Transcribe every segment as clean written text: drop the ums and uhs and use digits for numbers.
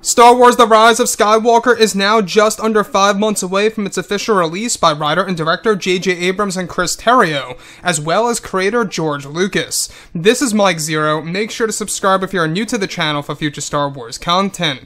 Star Wars The Rise of Skywalker is now just under 5 months away from its official release by writer and director J.J. Abrams and Chris Terrio, as well as creator George Lucas. This is Mike Zero. Make sure to subscribe if you are new to the channel for future Star Wars content.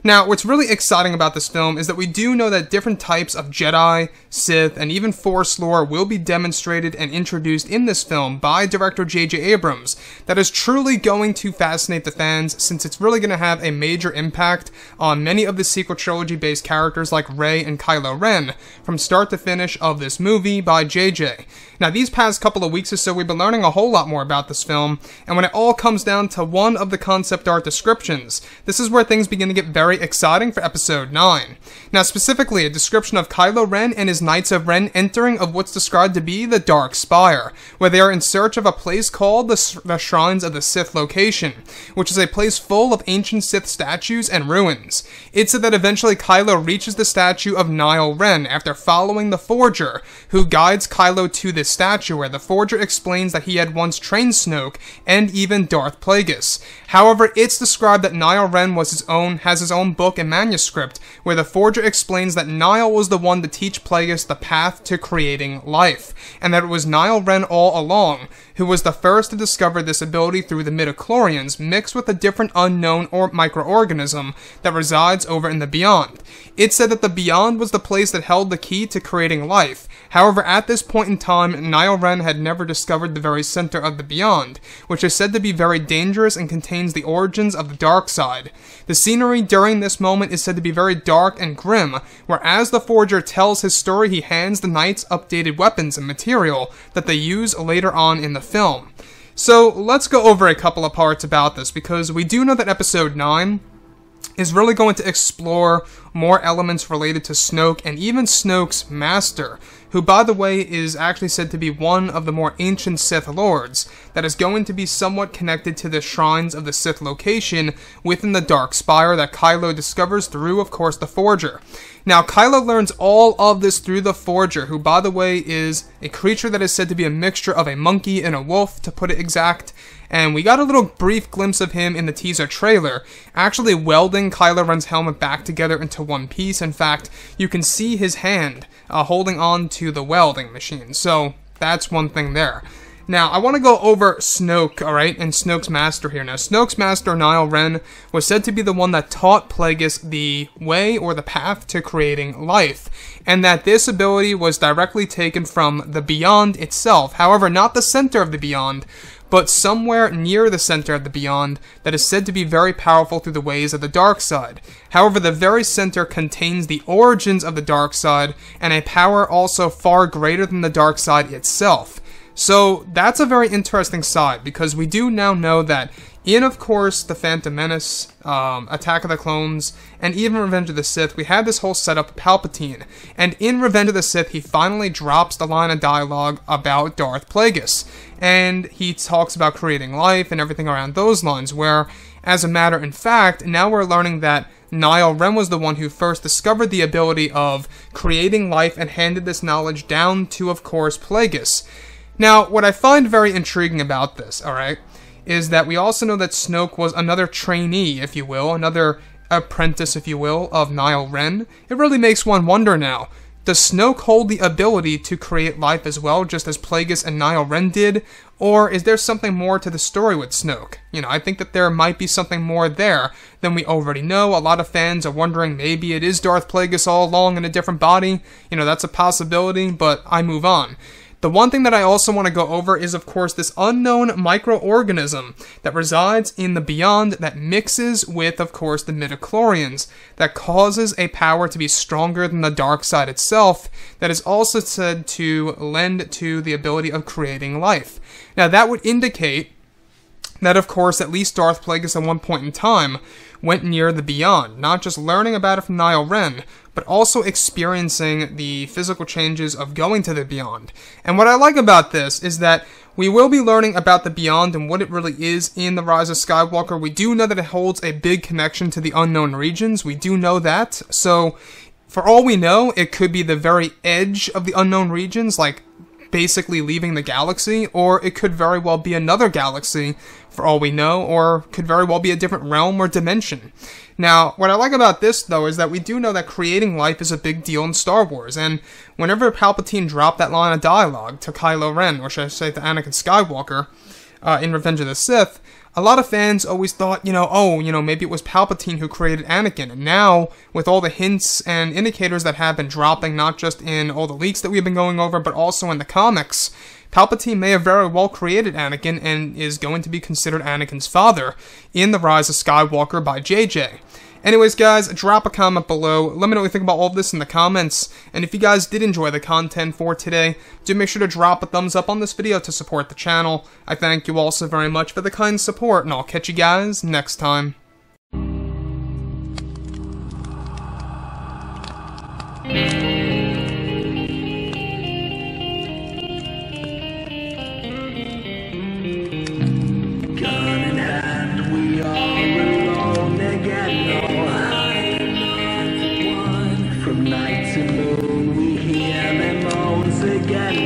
Now, what's really exciting about this film is that we do know that different types of Jedi, Sith, and even Force lore will be demonstrated and introduced in this film by director J.J. Abrams. That is truly going to fascinate the fans, since it's really going to have a major impact on many of the sequel trilogy-based characters like Rey and Kylo Ren, from start to finish of this movie by J.J. Now, these past couple of weeks or so, we've been learning a whole lot more about this film, and when it all comes down to one of the concept art descriptions, this is where things begin to get very exciting for Episode 9. Now, specifically, a description of Kylo Ren and his Knights of Ren entering of what's described to be the Dark Spire, where they are in search of a place called the Shrines of the Sith location, which is a place full of ancient Sith statues and ruins. It's said that eventually Kylo reaches the statue of Nile Ren after following the Forger, who guides Kylo to this statue, where the Forger explains that he had once trained Snoke and even Darth Plagueis. However, it's described that Nile Ren has his own book and manuscript, where the Forger explains that Nile was the one to teach Plagueis the path to creating life, and that it was Nile Ren all along who was the first to discover this ability through the midichlorians mixed with a different unknown microorganism that resides over in the Beyond. It said that the Beyond was the place that held the key to creating life. However, at this point in time, Nile Ren had never discovered the very center of the Beyond, which is said to be very dangerous and contains the origins of the dark side. The scenery during this moment is said to be very dark and grim, where as the Forger tells his story, he hands the knights updated weapons and material that they use later on in the film. So let's go over a couple of parts about this, because we do know that Episode 9 is really going to explore more elements related to Snoke and even Snoke's master, who, by the way, is actually said to be one of the more ancient Sith Lords that is going to be somewhat connected to the Shrines of the Sith location within the Dark Spire that Kylo discovers through, of course, the Forger. Now, Kylo learns all of this through the Forger, who, by the way, is a creature that is said to be a mixture of a monkey and a wolf, to put it exact. And we got a little brief glimpse of him in the teaser trailer, actually welding Kylo Ren's helmet back together into one piece. In fact, you can see his hand holding on to the welding machine, so that's one thing there. Now, I want to go over Snoke, alright, and Snoke's master here. Now, Snoke's master, Nile Ren, was said to be the one that taught Plagueis the way or the path to creating life, and that this ability was directly taken from the Beyond itself. However, not the center of the Beyond, but somewhere near the center of the Beyond that is said to be very powerful through the ways of the dark side. However, the very center contains the origins of the dark side, and a power also far greater than the dark side itself. So that's a very interesting side, because we do now know that in, of course, The Phantom Menace, Attack of the Clones, and even Revenge of the Sith, we had this whole setup of Palpatine. And in Revenge of the Sith, he finally drops the line of dialogue about Darth Plagueis. And he talks about creating life and everything around those lines, where, as a matter of fact, now we're learning that Nile Ren was the one who first discovered the ability of creating life and handed this knowledge down to, of course, Plagueis. Now, what I find very intriguing about this, alright, is that we also know that Snoke was another trainee, if you will, another apprentice, if you will, of Nile Ren. It really makes one wonder now, does Snoke hold the ability to create life as well, just as Plagueis and Nile Ren did, or is there something more to the story with Snoke? You know, I think that there might be something more there than we already know. A lot of fans are wondering maybe it is Darth Plagueis all along in a different body. You know, that's a possibility, but I move on. The one thing that I also want to go over is, of course, this unknown microorganism that resides in the Beyond that mixes with, of course, the midichlorians, that causes a power to be stronger than the dark side itself, that is also said to lend to the ability of creating life. Now, that would indicate that, of course, at least Darth Plagueis at one point in time went near the Beyond, not just learning about it from Nile Ren, but also experiencing the physical changes of going to the Beyond. And what I like about this is that we will be learning about the Beyond and what it really is in The Rise of Skywalker. We do know that it holds a big connection to the unknown regions. We do know that. So, for all we know, it could be the very edge of the unknown regions, like basically leaving the galaxy, or it could very well be another galaxy, for all we know, or could very well be a different realm or dimension. Now, what I like about this, though, is that we do know that creating life is a big deal in Star Wars, and whenever Palpatine dropped that line of dialogue to Kylo Ren, or should I say to Anakin Skywalker, in Revenge of the Sith, a lot of fans always thought, maybe it was Palpatine who created Anakin, and now, with all the hints and indicators that have been dropping, not just in all the leaks that we've been going over, but also in the comics, Palpatine may have very well created Anakin and is going to be considered Anakin's father in The Rise of Skywalker by JJ. Anyways, guys, drop a comment below. Let me know what you think about all of this in the comments. And if you guys did enjoy the content for today, do make sure to drop a thumbs up on this video to support the channel. I thank you all so very much for the kind support, and I'll catch you guys next time. Night to moon, we hear them moans again.